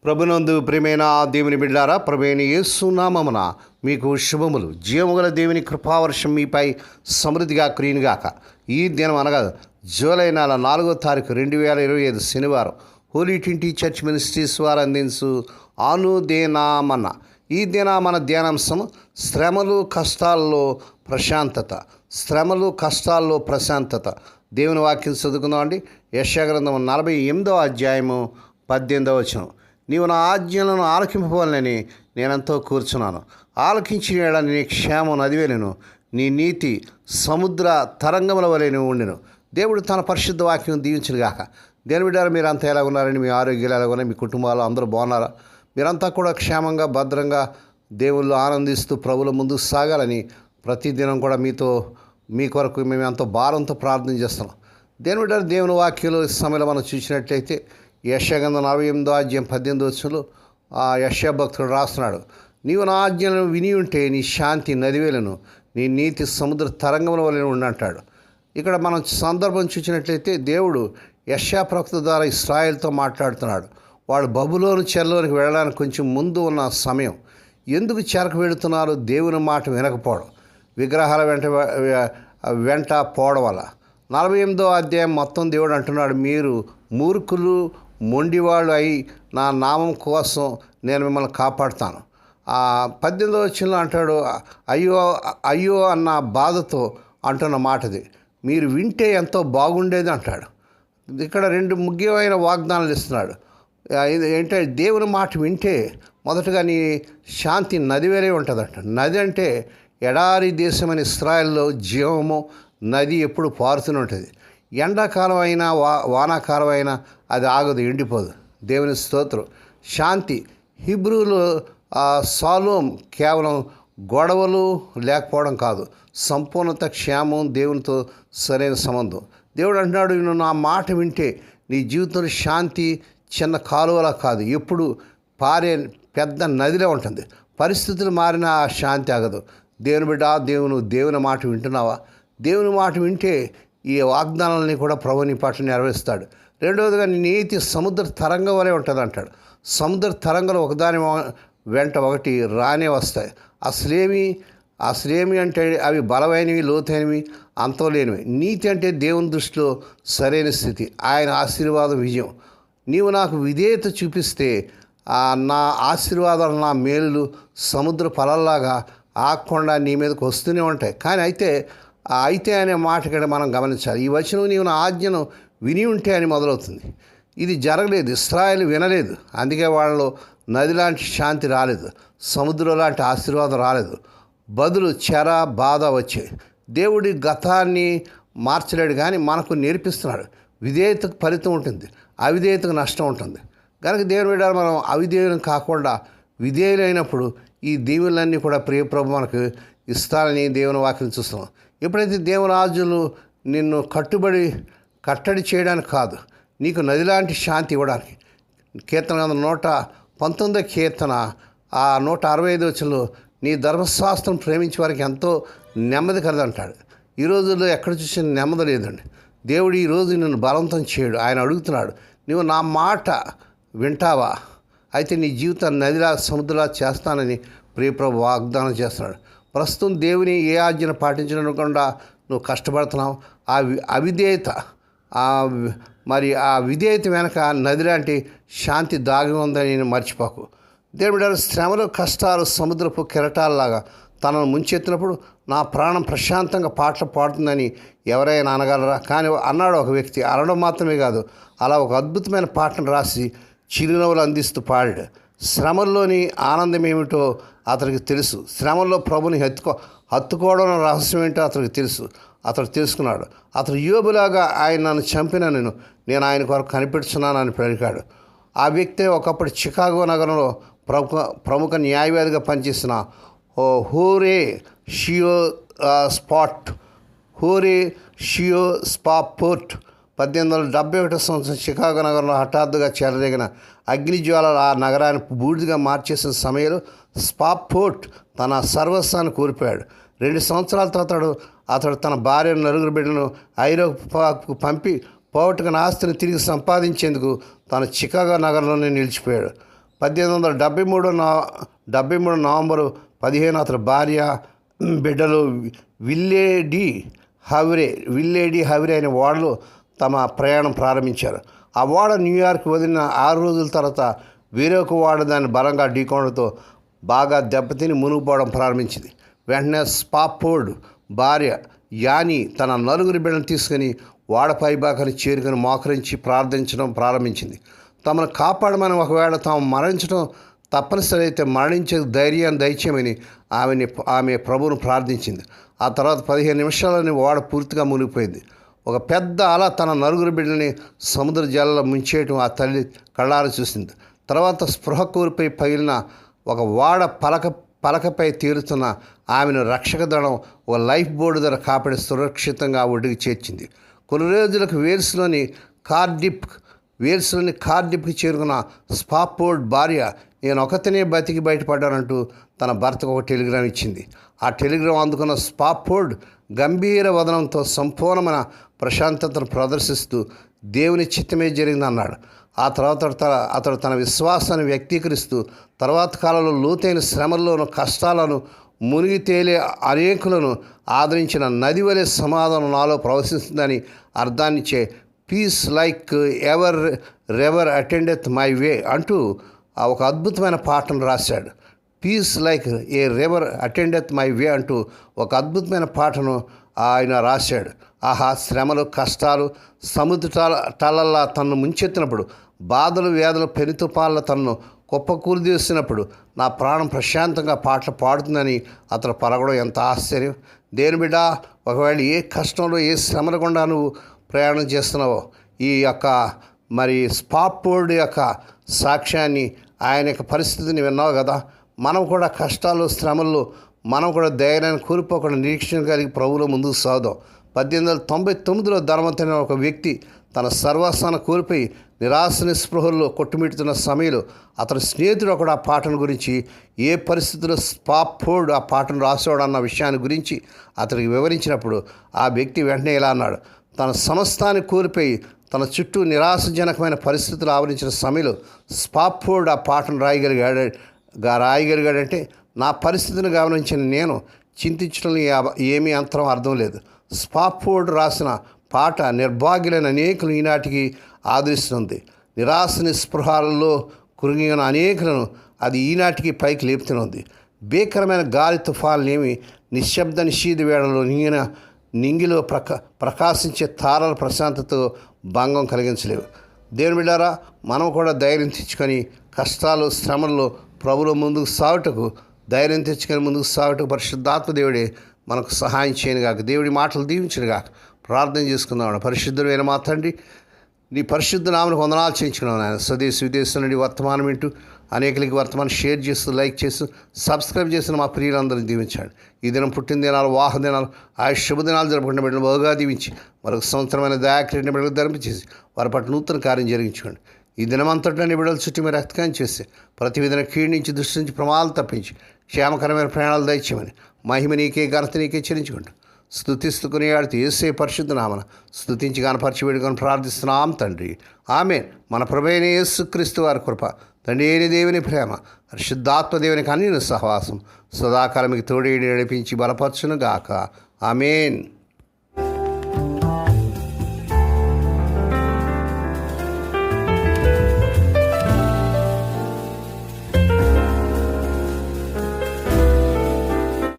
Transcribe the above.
ప్రభునందు ప్రియమైన దేవుని బిడ్డారా, ప్రభువైన యేసు నామమున మీకు శుభములు. జీవముగల దేవుని కృపావర్షం మీపై సమృద్ధిగా కురియునుగాక. ఈ దినం అనగా జూలై నెల 4వ తారీఖు 2025 శనివారం హోలీ ట్రింటీ చర్చ్ మినిస్ట్రీస్ వారు అందించు అనుదేనామన్న. ఈ దిన మన ధ్యానాంశం శ్రమలు కష్టాల్లో ప్రశాంతత. శ్రమలు కష్టాల్లో ప్రశాంతత. దేవుని వాక్యం చదువుకుందాం అండి. యెషయా గ్రంథం 48వ అధ్యాయము 18వ వచనం. నీవు నా ఆజ్ఞలను ఆలకింపవాలని నేనంతో కూర్చున్నాను. ఆలకించిన ఏడ నీ క్షేమం నదివేలను, నీ నీతి సముద్ర తరంగముల వలె ఉండెను. దేవుడు తన పరిశుద్ధ వాక్యం దీవించుగాక. దేని బిడ్డారు, మీరంతా ఎలా ఉన్నారని, మీ ఆరోగ్యాలు ఎలా ఉన్నాయి, మీ కుటుంబాలు అందరూ బాగున్నారా? మీరంతా కూడా క్షేమంగా భద్రంగా దేవుళ్ళు ఆనందిస్తూ ప్రభుల ముందుకు సాగాలని ప్రతిదినం కూడా మీ కొరకు మేము ఎంతో భారంతో ప్రార్థన చేస్తున్నాం. దేని బిడ్డారు, దేవుని వాక్యంలో సమయంలో మనం చూసినట్లయితే యెషయా గ్రంథం 48వ అధ్యాయం 18వ వచనంలో ఆ యెషయా భక్తుడు రాస్తున్నాడు, నీవు నా ఆజ్ఞలను విని ఉంటే నీ శాంతి నదివేలను, నీ నీతి సముద్ర తరంగముల వలె ఉండంటాడు. ఇక్కడ మనం సందర్భం చూసినట్లయితే దేవుడు యెషయా ప్రవక్త ద్వారా ఇశ్రాయేలుతో మాట్లాడుతున్నాడు. వాడు బబులోను చెరలోనికి వెళ్ళడానికి కొంచెం ముందు ఉన్న సమయం. ఎందుకు చెరకు వెళుతున్నారు? దేవుని మాట వినకపోవడం, విగ్రహాల వెంట పోవడం వల్ల. 48వ అధ్యాయం మొత్తం దేవుడు అంటున్నాడు, మీరు మూర్ఖులు మొండివాళ్ళు అయి నా నామం కోసం నేను మిమ్మల్ని కాపాడుతాను. 18వ వచనంలో అంటాడు, అయ్యో అయ్యో అన్న బాధతో అంటున్న మాటది. మీరు వింటే ఎంతో బాగుండేది అంటాడు. ఇక్కడ 2 ముఖ్యమైన వాగ్దానాలు ఇస్తున్నాడు. ఏంటంటే దేవుని మాట వింటే మొదటగా నీ శాంతి నది వేరే ఉంటుందంట. నది అంటే ఎడారి దేశమైన ఇశ్రాయేల్లో జీవము నది ఎప్పుడు పారుతూనే ఉంటుంది. ఎండాకాలం అయినా వానాకాలం అయినా అది ఆగదు, ఎండిపోదు. దేవుని స్తోత్రం. శాంతి హిబ్రూలో షాలోమ్ కేవలం గొడవలు లేకపోవడం కాదు, సంపూర్ణత, క్షేమం, దేవునితో సరైన సంబంధం. దేవుడు అంటున్నాడు, నువ్వు నా మాట వింటే నీ జీవితంలో శాంతి చిన్న కాలువలా కాదు, ఎప్పుడు పారే పెద్ద నదిలో ఉంటుంది. పరిస్థితులు మారినా ఆ శాంతి ఆగదు. దేవుని బిడ్డ, దేవుని మాట వింటున్నావా? దేవుని మాట వింటే ఈ వాగ్దానాలని కూడా ప్రభు నీ పట్ల నెరవేరుస్తాడు. రెండవదిగా నీ నీతి సముద్ర తరంగం వలె ఉంటుంది అంటాడు. సముద్ర తరంగాలు ఒకదాని వెంట ఒకటి రానే వస్తాయి. అసలేమి అంటే అవి బలమైనవి, లోతైనవి, అంతలేనివి. నీతి అంటే దేవుని దృష్టిలో సరైన స్థితి, ఆయన ఆశీర్వాదం, విజయం. నీవు నాకు విధేయత చూపిస్తే నా ఆశీర్వాదాలు, నా మేలులు సముద్ర ఫలాల్లాగా ఆగకుండా నీ మీదకి వస్తూనే ఉంటాయి. కానీ అయితే అనే మాట ఇక్కడ మనం గమనించాలి. ఈ వచనం నీవు నా ఆజ్ఞను విని ఉంటే అని మొదలవుతుంది. ఇది జరగలేదు, ఇశ్రాయేల్ వినలేదు. అందుకే వాళ్ళలో నది లాంటి శాంతి రాలేదు, సముద్రం లాంటి ఆశీర్వాదం రాలేదు. బదులు చెర, బాధ వచ్చాయి. దేవుడి గతాన్ని మార్చలేడు, కానీ మనకు నేర్పిస్తున్నాడు. విధేయతకు ఫలితం ఉంటుంది, అవిధేయతకు నష్టం ఉంటుంది. కనుక దేవుని బిడ్డ, మనం అవిధేయులం కాకుండా విధేయులైనప్పుడు ఈ దీవులన్నీ కూడా ప్రియప్రభు మనకు ఇస్తారని దేవుని వాక్యం చూస్తున్నాం. ఎప్పుడైతే దేవుని రాజులు నిన్ను కట్టడి చేయడానికి కాదు, నీకు నదిలాంటి శాంతి ఇవ్వడానికి. కీర్తన 119వ కీర్తన 165వ వచనంలో నీ ధర్మశాస్త్రం ప్రేమించే వారికి ఎంతో నెమ్మది కలదంటాడు. ఈ రోజుల్లో ఎక్కడ చూసిన నెమ్మది లేదండి. దేవుడు ఈరోజు నిన్ను బలవంతం చేయడు. ఆయన అడుగుతున్నాడు, నువ్వు నా మాట వింటావా? అయితే నీ జీవితాన్ని నదిలా సముద్రలా చేస్తానని ప్రియప్రభు వాగ్దానం చేస్తున్నాడు. ప్రస్తుతం దేవుని ఏ ఆజ్ఞను పాటించకుండా నువ్వు కష్టపడుతున్నావు. అవిధేయత, మరి ఆ విధేయత వెనక నది లాంటి శాంతి దాగి ఉందని నేను మర్చిపోకు. దేవుడు శ్రమలు, కష్టాలు సముద్రపు కెరటాలలాగా తనను ముంచెత్తినప్పుడు నా ప్రాణం ప్రశాంతంగా పాటలు పాడుతుందని ఎవరైనా అనగలరా? కానీ అన్నాడు ఒక వ్యక్తి. అనడం మాత్రమే కాదు, అలా ఒక అద్భుతమైన పాటను రాసి చిరునవ్వులు అందిస్తూ పాడాడు. శ్రమల్లోని ఆనందం ఏమిటో అతనికి తెలుసు. శ్రమల్లో ప్రభుని హత్తుకోవడం రహస్యం ఏంటో అతనికి తెలుసు. అతడు తెలుసుకున్నాడు. అతడు యోబులాగా ఆయన నన్ను చంపిన నేను ఆయన కొరకు కనిపెడుతున్నానని పలికాడు. ఆ వ్యక్తే ఒకప్పుడు చికాగో నగరంలో ప్రముఖ న్యాయవాదిగా పనిచేసిన హోరే షియో స్పాపోర్ట్ 1871 సంవత్సరం చికాగో నగరంలో హఠాత్తుగా చెలరేగిన అగ్నిజ్వాలలు ఆ నగరాన్ని బూడిదగా మార్చేసిన సమయంలో స్పాపోర్ట్ తన సర్వస్వాన్ని కోల్పోయాడు. 2 సంవత్సరాల తర్వాత అతడు తన భార్యను, 9 బిడ్డలను ఐరోపాకు పంపి పోగొట్టుకున్న ఆస్తిని తిరిగి సంపాదించేందుకు తను చికాగో నగరంలోనే నిలిచిపోయాడు. 1873 నవంబరు 15 అతని భార్య బిడ్డలు విల్లేడి హవిరే అనే ఓడలో తమ ప్రయాణం ప్రారంభించారు. ఆ ఓడ న్యూయార్క్ వదిలిన 6 రోజుల తర్వాత వేరొక ఓడ దాన్ని బలంగా ఢీకొనడంతో బాగా దెబ్బతిని మునిగిపోవడం ప్రారంభించింది. వెంటనే స్పాఫోర్డ్ భార్య యానీ తన 4 బిడ్డలను తీసుకుని ఓడ పైభాగాన్ని చేరుకుని మోకరించి ప్రార్థించడం ప్రారంభించింది. తమను కాపాడమని, ఒకవేళ తాము మరణించడం తప్పనిసరి అయితే మరణించే ధైర్యాన్ని దయచేయమని ఆమె ప్రభువును ప్రార్థించింది. ఆ తర్వాత 15 నిమిషాలని ఓడ పూర్తిగా మునిగిపోయింది. ఒక పెద్ద అల తన 4 బిడ్డలని సముద్ర జలాల్లో ముంచేయటం ఆ తల్లి కళ్ళారా చూసింది. తర్వాత స్పృహ కోల్పోయి పగిలిన ఒక ఓడ పలకపై తేలుతున్న ఆమెను రక్షక దళం ఒక లైఫ్ బోర్డు ద్వారా కాపాడి సురక్షితంగా ఒడ్డుకి చేర్చింది. కొన్ని రోజులకు వేల్స్లోని కార్డిఫ్కి చేరుకున్న స్పాఫోర్డ్ భార్య, నేను ఒకతనే బతికి బయటపడ్డానంటూ తన భర్తకు ఒక టెలిగ్రామ్ ఇచ్చింది. ఆ టెలిగ్రామ్ అందుకున్న స్పాఫోర్డ్ గంభీర వదనంతో సంపూర్ణమైన ప్రశాంతతను ప్రదర్శిస్తూ దేవుని చిత్తమే జరిగిందన్నాడు. ఆ తర్వాత అతడు తన విశ్వాసాన్ని వ్యక్తీకరిస్తూ తర్వాత కాలంలో లోతైన శ్రమల్లోనూ కష్టాలను మునిగి తేలే అనేకులను ఆదరించిన నది వలె సమాధానం నాలో ప్రవశిస్తుందని అర్థాన్నిచ్చే peace like ever attendeth my way అంటూ ఒక అద్భుతమైన పాటను రాశాడు. Peace like a river attendeth my way అంటూ ఒక అద్భుతమైన పాటను ఆయన రాశాడు. ఆహా, శ్రమలు కష్టాలు సముద్ర టలల్లా తనను ముంచెత్తినప్పుడు, బాధలు వ్యాధులు పెనుతుపాల తనను కుప్పకూల్చేసినప్పుడు నా ప్రాణం ప్రశాంతంగా పాటలు పాడుతుందని అతను పలకడం ఎంత ఆశ్చర్యం. దేని బిడ్డ, ఒకవేళ ఏ కష్టంలో ఏ శ్రమల గుండా నువ్వు ప్రయాణం చేస్తున్నావో, ఈ యొక్క స్పాఫోర్డ్ యొక్క సాక్ష్యాన్ని, ఆయన యొక్క పరిస్థితిని విన్నావు కదా. మనం కూడా కష్టాలు శ్రమల్లో మనం కూడా ధైర్యాన్ని కోల్పోకుండా నిరీక్షణ కలిగి ప్రభువులో ముందుకు సాగుదాం. 1899లో ధనవంతైన ఒక వ్యక్తి తన సర్వస్వాన్ని కోల్పోయి నిరాశ నిస్పృహల్లో కొట్టుమిట్టుతున్న సమయంలో అతని స్నేహితుడు ఒకడు ఆ పాటను గురించి, ఏ పరిస్థితుల్లో స్పాఫోర్డ్ ఆ పాటను రాసేవాడు అన్న విషయాన్ని గురించి అతనికి వివరించినప్పుడు ఆ వ్యక్తి వెంటనే ఇలా అన్నాడు. తన సమస్తాన్ని కోల్పోయి తన చుట్టూ నిరాశజనకమైన పరిస్థితులు ఆవరించిన సమయంలో స్పాఫోర్డ్ ఆ పాటను రాయగలిగాడంటే నా పరిస్థితిని గమనించిన నేను చింతించడం ఏమీ అంతరం అర్థం లేదు. స్పాఫోర్డ్ రాసిన పాట నిర్భాగ్యులైన అనేకులు ఈనాటికి ఆదరిస్తుంది. నిరాశ నిస్పృహాలలో కురిగిన అనేకులను అది ఈనాటికి పైకి లేపుతున్నది. భీకరమైన గాలి తుఫాన్లేమి నిశ్శబ్ద నిషీధ వేళలో నింగిలో ప్రకాశించే తారల ప్రశాంతతో భంగం కలిగించలేవు. దేవుని బిడ్డారా, మనం కూడా ధైర్యం తెచ్చుకొని కష్టాలు శ్రమల్లో ప్రభువులో ముందుకు సాగుటకు పరిశుద్ధాత్మ దేవుడే మనకు సహాయం చేయనుగాక. దేవుడి మాటలు దీవించనుగాక. ప్రార్థన చేసుకుందాం. పరిశుద్ధుడైన మా తండ్రి, నీ పరిశుద్ధ నామమునకు వందనాలు చేయించుకున్నాను నాయన. స్వదేశ విదేశం నుండి వర్తమానం వింటూ అనేకులకి వర్తమానం షేర్ చేస్తూ, లైక్ చేస్తూ, సబ్స్క్రైబ్ చేసిన మా ప్రియులందరినీ దీవించండి. ఈ దినం పుట్టిన దినాలు, వాహ దినాలు, శుభదినాలు జరుపుకున్న బిడ్డలు బహుగా దీవించి మరొక సంవత్సరమైన దయాక్రీడిని బిడ్డలకు ధరింపచేసి వారి పట్ల నూతన కార్యం జరిగించుకోండి. ఈ దినమంతటా బిడ్డల చుట్టూ మీరు రక్తకాయం చేసి ప్రతి విధంగా కీడు నుంచి, దృష్టి నుంచి, ప్రమాదాలు తప్పించి క్షేమకరమైన ప్రయాణాలు దయచేయమని మహిమ నీకే, ఘనత నీకే చెల్లించుకుంటూ స్తుతిస్తూ కొనియాడుతూ యేసే పరిశుద్ధ నామన స్తుతించి గానపరిచి వేడుకొని ప్రార్థిస్తున్నాం తండ్రి. ఆమేన్. మన ప్రభువైన యేసుక్రీస్తు వారి కృప, తండ్రి అయిన దేవుని ప్రేమ, పరిశుద్ధాత్మ దేవునికి అన్యుని సహవాసం సదాకాలం మీకు తోడేడి నడిపించి బలపరచును గాక. ఆమేన్.